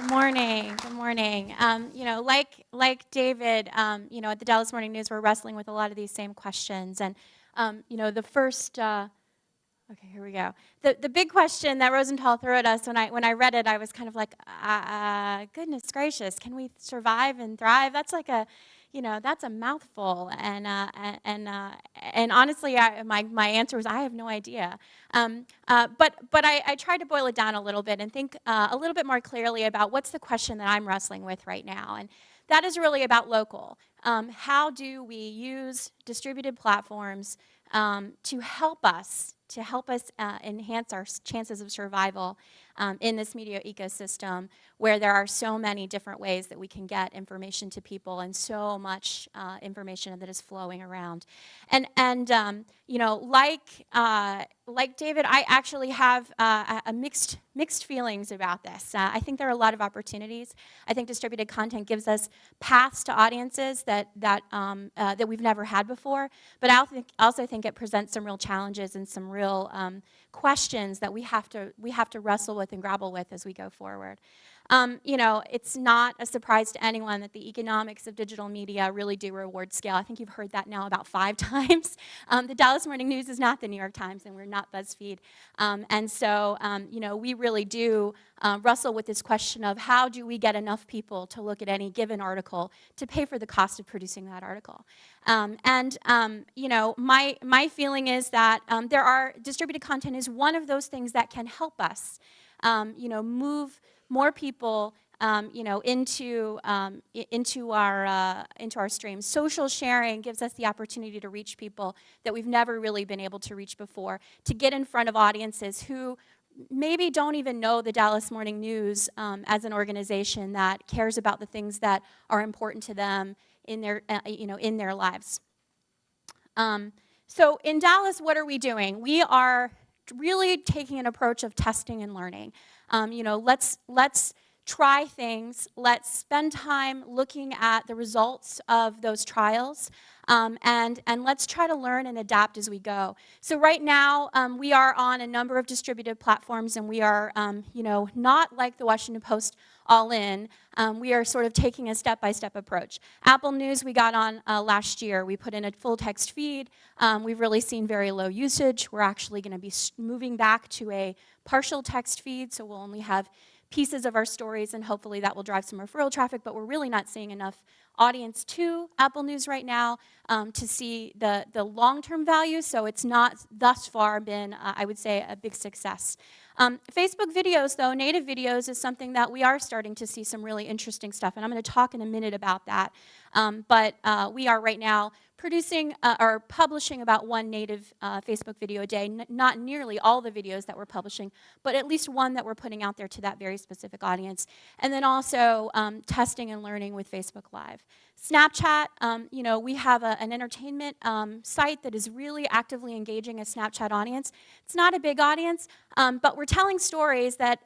Good morning. Good morning. Like David, at the Dallas Morning News, we're wrestling with a lot of these same questions. And, the first, okay, here we go. The big question that Rosenthal threw at us when I read it, I was kind of like, goodness gracious, can we survive and thrive? That's like that's a mouthful. And honestly, my answer was, I have no idea. But I tried to boil it down a little bit and think a little bit more clearly about what's the question that I'm wrestling with right now. And that is really about local. How do we use distributed platforms to help us enhance our chances of survival in this media ecosystem where there are so many different ways that we can get information to people and so much information that is flowing around. Like David, I actually have a mixed feelings about this. I think there are a lot of opportunities. I think distributed content gives us paths to audiences that we've never had before. But I also think it presents some real challenges and some real questions that we have to wrestle with and grapple with as we go forward. It's not a surprise to anyone that the economics of digital media really do reward scale. I think you've heard that now about 5 times. The Dallas Morning News is not the New York Times, and we're not BuzzFeed. We really do wrestle with this question of how do we get enough people to look at any given article to pay for the cost of producing that article. My feeling is that distributed content is one of those things that can help us, move more people, into our streams. Social sharing gives us the opportunity to reach people that we've never really been able to reach before, to get in front of audiences who maybe don't even know the Dallas Morning News as an organization that cares about the things that are important to them in their lives. So in Dallas, what are we doing? We are really taking an approach of testing and learning. Let's try things. Let's spend time looking at the results of those trials, and let's try to learn and adapt as we go. So right now, we are on a number of distributed platforms, and we are, not like the Washington Post all in. We are sort of taking a step-by-step approach. Apple News we got on last year. We put in a full text feed. We've really seen very low usage. We're actually going to be moving back to a partial text feed, so we'll only have pieces of our stories, and hopefully that will drive some referral traffic, but we're really not seeing enough audience to Apple News right now to see the long-term value, so it's not thus far been, I would say, a big success. Facebook videos, though, native videos, is something that we are starting to see some really interesting stuff, and I'm going to talk in a minute about that. But we are right now producing or publishing about 1 native Facebook video a day, not nearly all the videos that we're publishing, but at least 1 that we're putting out there to that very specific audience. And then also testing and learning with Facebook Live. Snapchat, we have an entertainment site that is really actively engaging a Snapchat audience. It's not a big audience, but we're telling stories that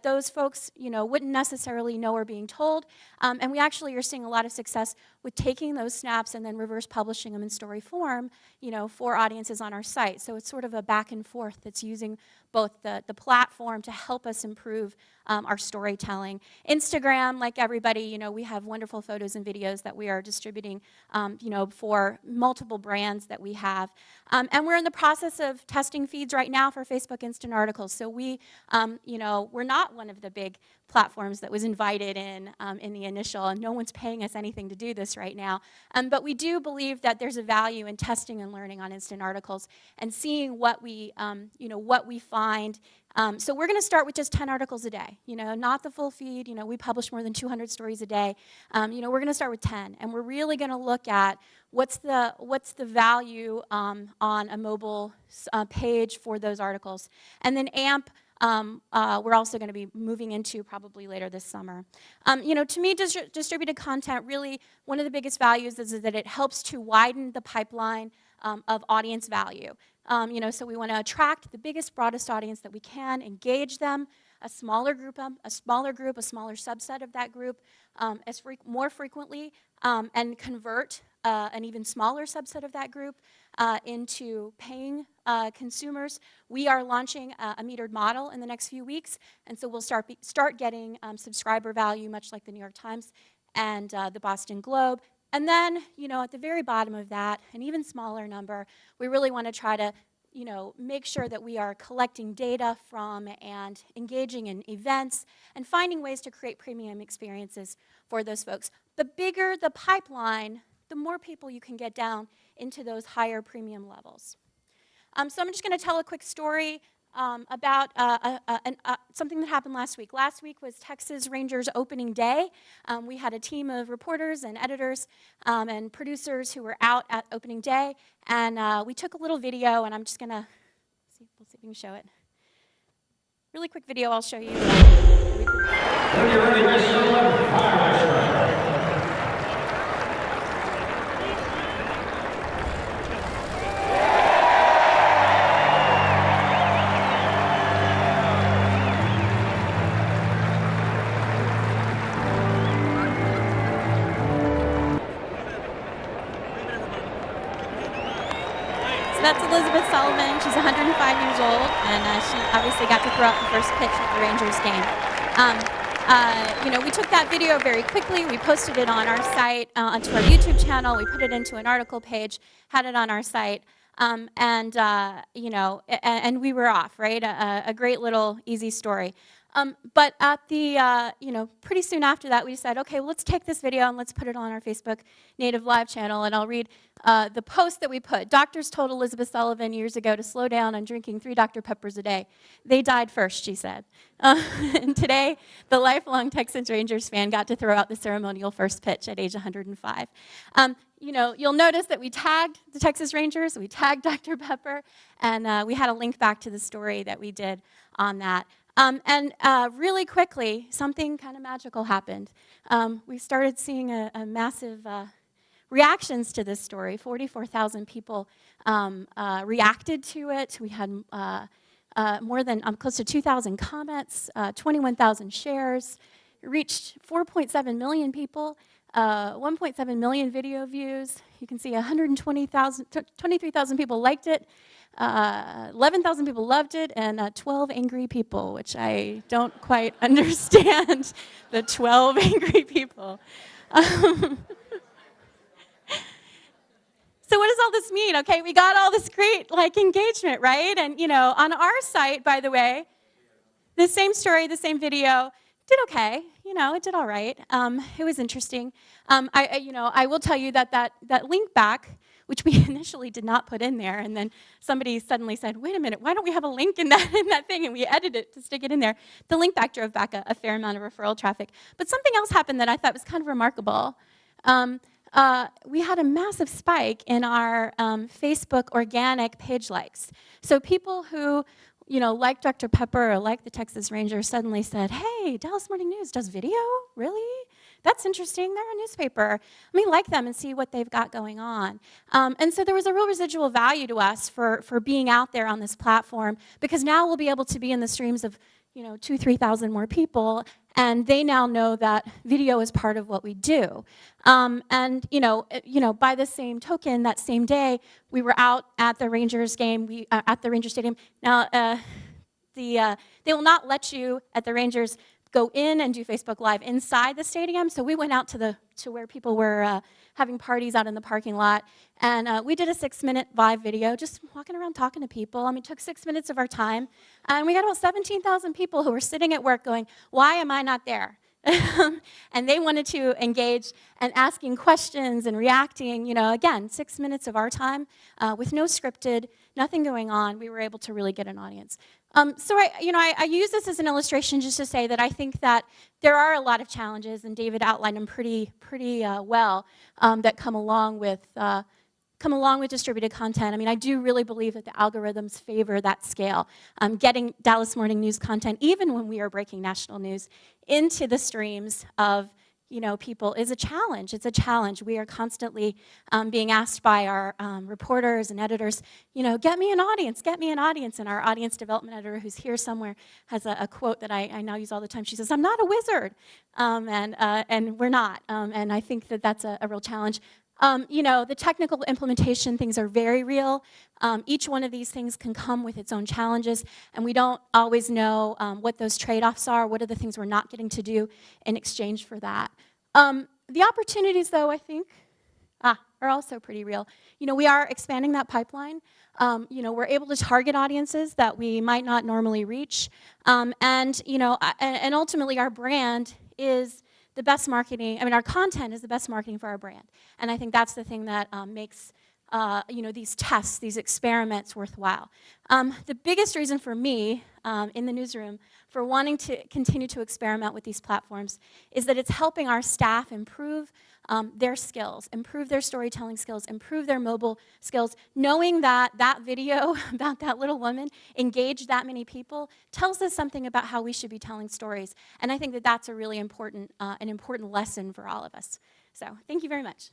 those folks, wouldn't necessarily know are being told. And we actually are seeing a lot of success with taking those snaps and then reverse publishing them in story form, for audiences on our site. So it's sort of a back and forth that's using both the platform to help us improve our storytelling. Instagram, like everybody, we have wonderful photos and videos that we are distributing, for multiple brands that we have. And we're in the process of testing feeds right now for Facebook Instant Articles. So we're not one of the big platforms that was invited in the initial, and no one's paying us anything to do this right now. But we do believe that there's a value in testing and learning on Instant Articles and seeing what we find. So we're going to start with just 10 articles a day, not the full feed. We publish more than 200 stories a day. We're going to start with 10, and we're really going to look at what's the value on a mobile page for those articles. And then AMP, we're also going to be moving into probably later this summer. To me, distributed content, really, one of the biggest values is that it helps to widen the pipeline of audience value. So we want to attract the biggest, broadest audience that we can, engage them, a smaller subset of that group more frequently, and convert an even smaller subset of that group. into paying consumers. We are launching a metered model in the next few weeks, and so we'll start getting subscriber value, much like the New York Times and the Boston Globe. And then, at the very bottom of that, an even smaller number, we really want to try to make sure that we are collecting data from and engaging in events and finding ways to create premium experiences for those folks. The bigger the pipeline, the more people you can get down into those higher premium levels. So I'm just going to tell a quick story about something that happened last week. Last week was Texas Rangers opening day. We had a team of reporters and editors and producers who were out at opening day, and we took a little video, and I'm just going to see if we can show it. Really quick video I'll show you. That's Elizabeth Sullivan. She's 105 years old, and she obviously got to throw out the first pitch at the Rangers game. We took that video very quickly. We posted it on our site, onto our YouTube channel. We put it into an article page, had it on our site, and we were off, right? A great little easy story. But at the, pretty soon after that, we decided, okay, well, let's take this video and let's put it on our Facebook Native Live channel, and I'll read the post that we put. Doctors told Elizabeth Sullivan years ago to slow down on drinking 3 Dr. Peppers a day. They died first, she said. And today, the lifelong Texas Rangers fan got to throw out the ceremonial first pitch at age 105. You'll notice that we tagged the Texas Rangers, we tagged Dr. Pepper, and we had a link back to the story that we did on that. Really quickly, something kind of magical happened. We started seeing a massive reactions to this story. 44,000 people reacted to it. We had more than close to 2,000 comments, 21,000 shares. It reached 4.7 million people, 1.7 million video views. You can see 23,000 people liked it. 11,000 people loved it, and 12 angry people, which I don't quite understand, the 12 angry people. So what does all this mean? Okay, we got all this great engagement, right? And on our site, by the way, the same story, the same video, did okay. It did all right. It was interesting. I will tell you that link back, which we initially did not put in there, and then somebody suddenly said, wait a minute, why don't we have a link in that thing? And we edited it to stick it in there. The link back drove back a fair amount of referral traffic. But something else happened that I thought was kind of remarkable. We had a massive spike in our Facebook organic page likes. So people who like Dr. Pepper or like the Texas Rangers suddenly said, hey, Dallas Morning News does video? Really? That's interesting. They're a newspaper. Let me like them and see what they've got going on. And so there was a real residual value to us for being out there on this platform, because now we'll be able to be in the streams of 2,000, 3,000 more people, and they now know that video is part of what we do. By the same token, that same day, we were out at the Rangers game, at the Rangers Stadium. Now, they will not let you at the Rangers go in and do Facebook Live inside the stadium, so we went out to where people were having parties out in the parking lot, and we did a 6-minute live video, just walking around talking to people. It took 6 minutes of our time, and we got about 17,000 people who were sitting at work going, why am I not there? And they wanted to engage and asking questions and reacting, again, 6 minutes of our time with no scripted, nothing going on. We were able to really get an audience. So I use this as an illustration just to say that I think that there are a lot of challenges, and David outlined them pretty well, that come along with distributed content. I do really believe that the algorithms favor that scale. Getting Dallas Morning News content, even when we are breaking national news, into the streams of people is a challenge. It's a challenge. We are constantly being asked by our reporters and editors, get me an audience, get me an audience. And our audience development editor, who's here somewhere, has a quote that I now use all the time. She says, I'm not a wizard. And we're not. And I think that that's a real challenge. You know, the technical implementation things are very real. Each one of these things can come with its own challenges, and we don't always know what those trade-offs are, what are the things we're not getting to do in exchange for that. The opportunities, though, I think, are also pretty real. You know, we are expanding that pipeline. You know, we're able to target audiences that we might not normally reach. And, you know, and ultimately our brand is the best marketing. I mean, our content is the best marketing for our brand. And I think that's the thing that makes, you know, these tests, these experiments worthwhile. The biggest reason for me in the newsroom for wanting to continue to experiment with these platforms is that it's helping our staff improve their skills, improve their storytelling skills, improve their mobile skills. Knowing that that video about that little woman engaged that many people tells us something about how we should be telling stories. And I think that that's a really important, an important lesson for all of us. So thank you very much.